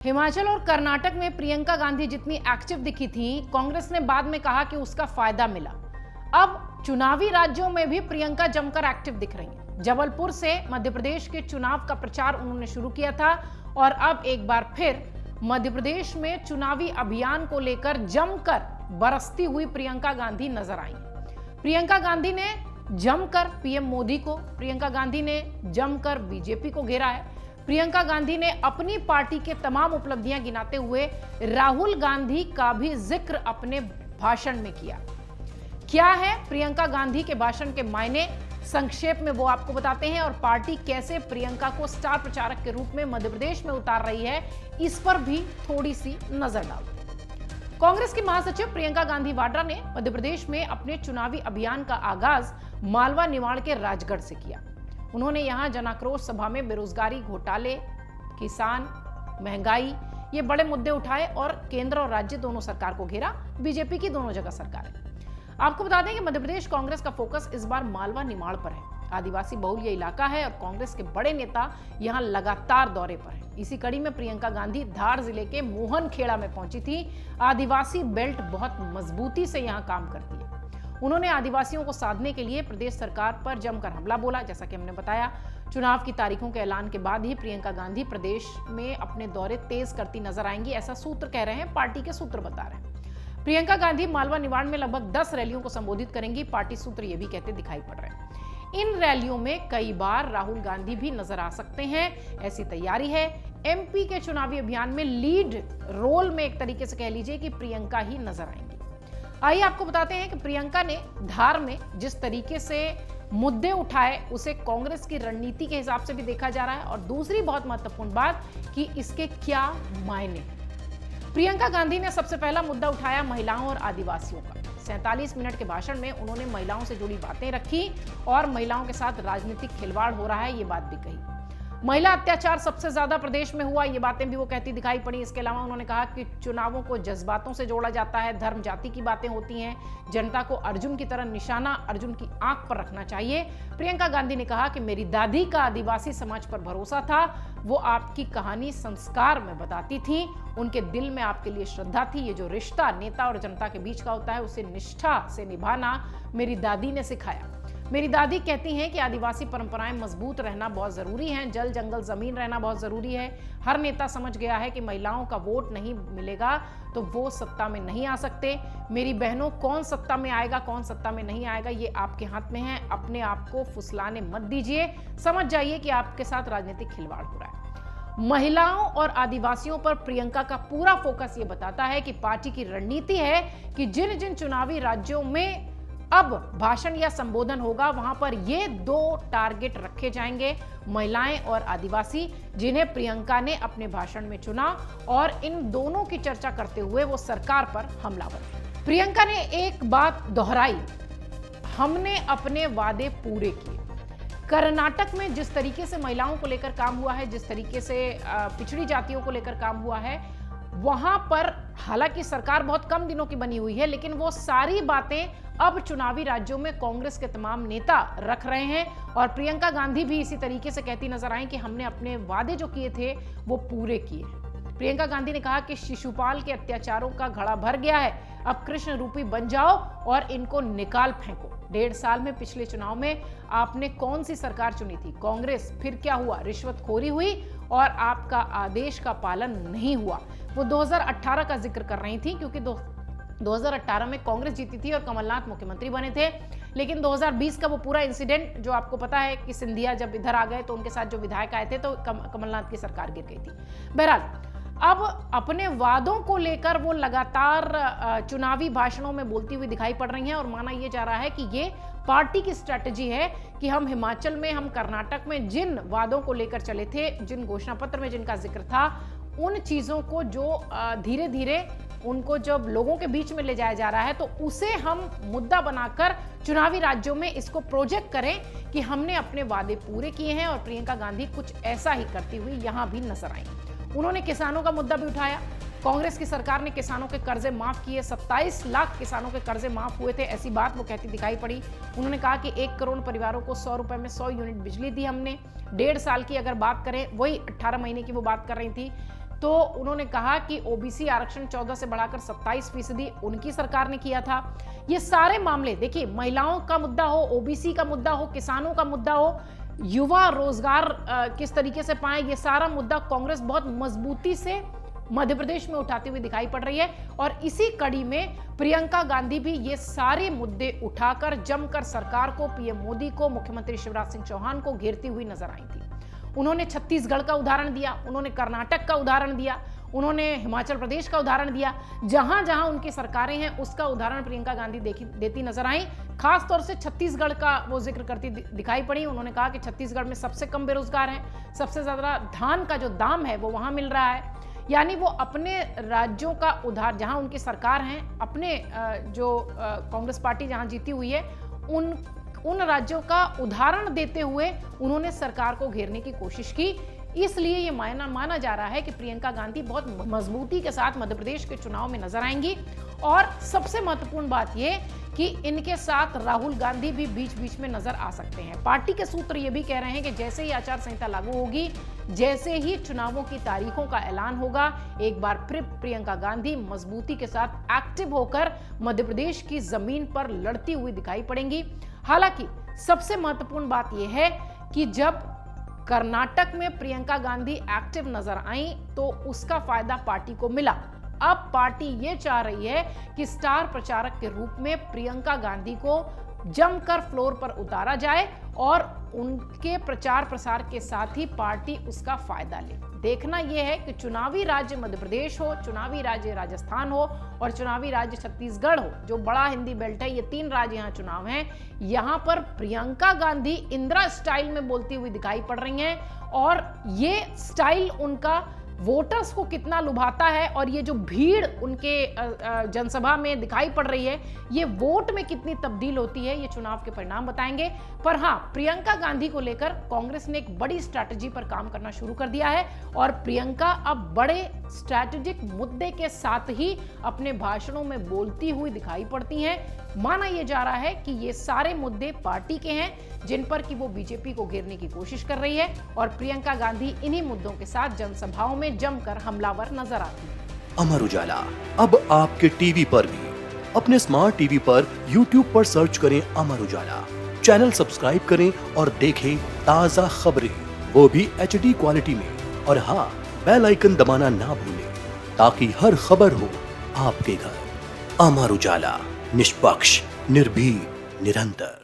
हिमाचल और कर्नाटक में प्रियंका गांधी जितनी एक्टिव दिखी थी, कांग्रेस ने बाद में कहा कि उसका फायदा मिला। अब चुनावी राज्यों में भी प्रियंका जमकर एक्टिव दिख रही हैं। जबलपुर से मध्य प्रदेश के चुनाव का प्रचार उन्होंने शुरू किया था और अब एक बार फिर मध्य प्रदेश में चुनावी अभियान को लेकर जमकर बरसती हुई प्रियंका गांधी नजर आई। प्रियंका गांधी ने जमकर पीएम मोदी को, प्रियंका गांधी ने जमकर बीजेपी को घेरा है। प्रियंका गांधी ने अपनी पार्टी के तमाम उपलब्धियां गिनाते हुए राहुल गांधी का भी जिक्र अपने भाषण में किया। क्या है प्रियंका गांधी के भाषण के मायने, संक्षेप में वो आपको बताते हैं और पार्टी कैसे प्रियंका को स्टार प्रचारक के रूप में मध्य प्रदेश में उतार रही है, इस पर भी थोड़ी सी नजर डालते हैं। कांग्रेस की महासचिव प्रियंका गांधी वाड्रा ने मध्य प्रदेश में अपने चुनावी अभियान का आगाज मालवा निमाड़ के राजगढ़ से किया। उन्होंने यहां जनाक्रोश सभा में बेरोजगारी, घोटाले, किसान, महंगाई, ये बड़े मुद्दे उठाए और केंद्र और राज्य दोनों सरकार को घेरा। बीजेपी की दोनों जगह सरकार है। आपको बता दें कि मध्य प्रदेश कांग्रेस का फोकस इस बार मालवा निमाड़ पर है। आदिवासी बहुल ये इलाका है और कांग्रेस के बड़े नेता यहां लगातार दौरे पर हैं। इसी कड़ी में प्रियंका गांधी धार जिले के मोहनखेड़ा में पहुंची थी। आदिवासी बेल्ट बहुत मजबूती से यहां काम करती है। उन्होंने आदिवासियों को साधने के लिए प्रदेश सरकार पर जमकर हमला बोला। जैसा कि हमने बताया, चुनाव की तारीखों के ऐलान के बाद ही प्रियंका गांधी प्रदेश में अपने दौरे तेज करती नजर आएंगी, ऐसा सूत्र कह रहे हैं, पार्टी के सूत्र बता रहे हैं। प्रियंका गांधी मालवा निमाड़ में लगभग 10 रैलियों को संबोधित करेंगी। पार्टी सूत्र ये भी कहते दिखाई पड़ रहे हैं। इन रैलियों में कई बार राहुल गांधी भी नजर आ सकते हैं, ऐसी तैयारी है। एमपी के चुनावी अभियान में लीड रोल में एक तरीके से कह लीजिए कि प्रियंका ही नजर आएंगी। आइए आपको बताते हैं कि प्रियंका ने धार में जिस तरीके से मुद्दे उठाए उसे कांग्रेस की रणनीति के हिसाब से भी देखा जा रहा है और दूसरी बहुत महत्वपूर्ण बात कि इसके क्या मायने। प्रियंका गांधी ने सबसे पहला मुद्दा उठाया महिलाओं और आदिवासियों का। 47 मिनट के भाषण में उन्होंने महिलाओं से जुड़ी बातें रखी और महिलाओं के साथ राजनीतिक खिलवाड़ हो रहा है, ये बात भी कही। महिला अत्याचार सबसे ज्यादा प्रदेश में हुआ, ये बातें भी वो कहती दिखाई पड़ी। इसके अलावा उन्होंने कहा कि चुनावों को जज्बातों से जोड़ा जाता है, धर्म जाति की बातें होती हैं, जनता को अर्जुन की तरह निशाना अर्जुन की आंख पर रखना चाहिए। प्रियंका गांधी ने कहा कि मेरी दादी का आदिवासी समाज पर भरोसा था, वो आपकी कहानी संस्कार में बताती थी, उनके दिल में आपके लिए श्रद्धा थी। ये जो रिश्ता नेता और जनता के बीच का होता है उसे निष्ठा से निभाना मेरी दादी ने सिखाया। मेरी दादी कहती हैं कि आदिवासी परंपराएं मजबूत रहना बहुत जरूरी है, जल जंगल जमीन रहना बहुत जरूरी है। हर नेता समझ गया है कि महिलाओं का वोट नहीं मिलेगा तो वो सत्ता में नहीं आ सकते। मेरी बहनों, कौन सत्ता में आएगा कौन सत्ता में नहीं आएगा ये आपके हाथ में है। अपने आप को फुसलाने मत दीजिए, समझ जाइए कि आपके साथ राजनीतिक खिलवाड़ हो रहा है। महिलाओं और आदिवासियों पर प्रियंका का पूरा फोकस ये बताता है कि पार्टी की रणनीति है कि जिन जिन चुनावी राज्यों में अब भाषण या संबोधन होगा वहां पर ये 2 टारगेट रखे जाएंगे, महिलाएं और आदिवासी, जिन्हें प्रियंका ने अपने भाषण में चुना और इन दोनों की चर्चा करते हुए वो सरकार पर हमलावर है। प्रियंका ने एक बात दोहराई, हमने अपने वादे पूरे किए। कर्नाटक में जिस तरीके से महिलाओं को लेकर काम हुआ है, जिस तरीके से पिछड़ी जातियों को लेकर काम हुआ है, वहां पर हालांकि सरकार बहुत कम दिनों की बनी हुई है, लेकिन वो सारी बातें अब चुनावी राज्यों में कांग्रेस के तमाम नेता रख रहे हैं और प्रियंका गांधी भी इसी तरीके से कहती नजर आई कि हमने अपने वादे जो किए थे वो पूरे किए। प्रियंका गांधी ने कहा कि शिशुपाल के अत्याचारों का घड़ा भर गया है, अब कृष्ण रूपी बन जाओ और इनको निकाल फेंको। 1.5 साल में पिछले चुनाव में आपने कौन सी सरकार चुनी थी? कांग्रेस। फिर क्या हुआ? रिश्वतखोरी हुई और आपका आदेश का पालन नहीं हुआ। वो 2018 का जिक्र कर रही थी क्योंकि 2018 में कांग्रेस जीती थी और कमलनाथ मुख्यमंत्री बने थे, लेकिन 2020 का वो पूरा इंसिडेंट जो आपको पता है कि सिंधिया जब इधर आ गए तो उनके साथ जो विधायक आए थे तो कमलनाथ की सरकार गिर गई थी। बहरहाल अब अपने वादों को लेकर वो लगातार चुनावी भाषणों में बोलती हुई दिखाई पड़ रही हैं और माना यह जा रहा है कि ये पार्टी की स्ट्रैटेजी है कि हम हिमाचल में, हम कर्नाटक में जिन वादों को लेकर चले थे, जिन घोषणा पत्र में जिनका जिक्र था, उन चीजों को जो धीरे धीरे उनको जब लोगों के बीच में ले जाया जा रहा है तो उसे हम मुद्दा बनाकर चुनावी राज्यों में इसको प्रोजेक्ट करें कि हमने अपने वादे पूरे किए हैं। और प्रियंका गांधी कुछ ऐसा ही करती हुई यहां भी नजर आई। उन्होंने किसानों का मुद्दा भी उठाया। कांग्रेस की सरकार ने किसानों के कर्जे माफ किए, 27 लाख किसानों के कर्जे माफ हुए थे, ऐसी बात वो कहती दिखाई पड़ी। उन्होंने कहा कि 1 करोड़ परिवारों को 100 रुपए में 100 यूनिट बिजली दी हमने। 1.5 साल की अगर बात करें, वही 18 महीने की वो बात कर रही थी, तो उन्होंने कहा कि ओबीसी आरक्षण 14 से बढ़ाकर 27% उनकी सरकार ने किया था। ये सारे मामले देखिए, महिलाओं का मुद्दा हो, ओबीसी का मुद्दा हो, किसानों का मुद्दा हो, युवा रोजगार किस तरीके से पाए, ये सारा मुद्दा कांग्रेस बहुत मजबूती से मध्य प्रदेश में उठाती हुई दिखाई पड़ रही है। और इसी कड़ी में प्रियंका गांधी भी ये सारे मुद्दे उठाकर जमकर सरकार को, पीएम मोदी को, मुख्यमंत्री शिवराज सिंह चौहान को घेरती हुई नजर आई थी। उन्होंने छत्तीसगढ़ का उदाहरण दिया, उन्होंने कर्नाटक का उदाहरण दिया, उन्होंने हिमाचल प्रदेश का उदाहरण दिया। जहां जहां उनकी सरकारें हैं उसका उदाहरण प्रियंका गांधी देती नजर आई। खास तौर से छत्तीसगढ़ का वो जिक्र करती दिखाई पड़ी। उन्होंने कहा कि छत्तीसगढ़ में सबसे कम बेरोजगार हैं, सबसे ज्यादा धान का जो दाम है वो वहां मिल रहा है। यानी वो अपने राज्यों का उदाहरण, जहां उनकी सरकार है, अपने जो कांग्रेस पार्टी जहां जीती हुई है, उन राज्यों का उदाहरण देते हुए उन्होंने सरकार को घेरने की कोशिश की। इसलिए ये माना जा रहा है कि प्रियंका गांधी बहुत मजबूती के साथ मध्य प्रदेश के चुनाव में नजर आएंगी। और सबसे महत्वपूर्ण बात ये कि इनके साथ राहुल गांधी भी बीच बीच में नजर आ सकते हैं। पार्टी के सूत्र ये भी कह रहे हैं कि जैसे ही आचार संहिता लागू होगी, जैसे ही चुनावों की तारीखों का ऐलान होगा, एक बार फिर प्रियंका गांधी मजबूती के साथ एक्टिव होकर मध्य प्रदेश की जमीन पर लड़ती हुई दिखाई पड़ेंगी। हालांकि सबसे महत्वपूर्ण बात यह है कि जब कर्नाटक में प्रियंका गांधी एक्टिव नजर आई तो उसका फायदा पार्टी को मिला। अब पार्टी ये चाह रही है कि स्टार प्रचारक के रूप में प्रियंका गांधी को जमकर फ्लोर पर उतारा जाए और उनके प्रचार प्रसार के साथ ही पार्टी उसका फायदा ले। देखना यह है कि चुनावी राज्य मध्य प्रदेश हो, चुनावी राज्य राजस्थान हो और चुनावी राज्य छत्तीसगढ़ हो, जो बड़ा हिंदी बेल्ट है, ये 3 राज्य यहाँ चुनाव हैं। यहाँ पर प्रियंका गांधी इंदिरा स्टाइल में बोलती हुई दिखाई पड़ रही हैं और ये स्टाइल उनका वोटर्स को कितना लुभाता है और ये जो भीड़ उनके जनसभा में दिखाई पड़ रही है, ये वोट में कितनी तब्दील होती है, ये चुनाव के परिणाम बताएंगे। पर हाँ, प्रियंका गांधी को लेकर कांग्रेस ने एक बड़ी स्ट्रैटेजी पर काम करना शुरू कर दिया है और प्रियंका अब बड़े स्ट्रैटेजिक मुद्दे के साथ ही अपने भाषणों में बोलती हुई दिखाई पड़ती हैं। माना यह जा रहा है कि ये सारे मुद्दे पार्टी के हैं जिन पर कि वो बीजेपी को घेरने की कोशिश कर रही है और प्रियंका गांधी इन्हीं मुद्दों के साथ जनसभाओं में जमकर हमलावर नजर आती है। अमर उजाला अब आपके टीवी पर भी। अपने स्मार्ट टीवी पर यूट्यूब पर सर्च करें अमर उजाला, चैनल सब्सक्राइब करें और देखें ताजा खबरें, वो भी HD क्वालिटी में। और हाँ, बेल आइकन दबाना ना भूलें ताकि हर खबर हो आपके घर। अमर उजाला, निष्पक्ष, निर्भीक, निरंतर।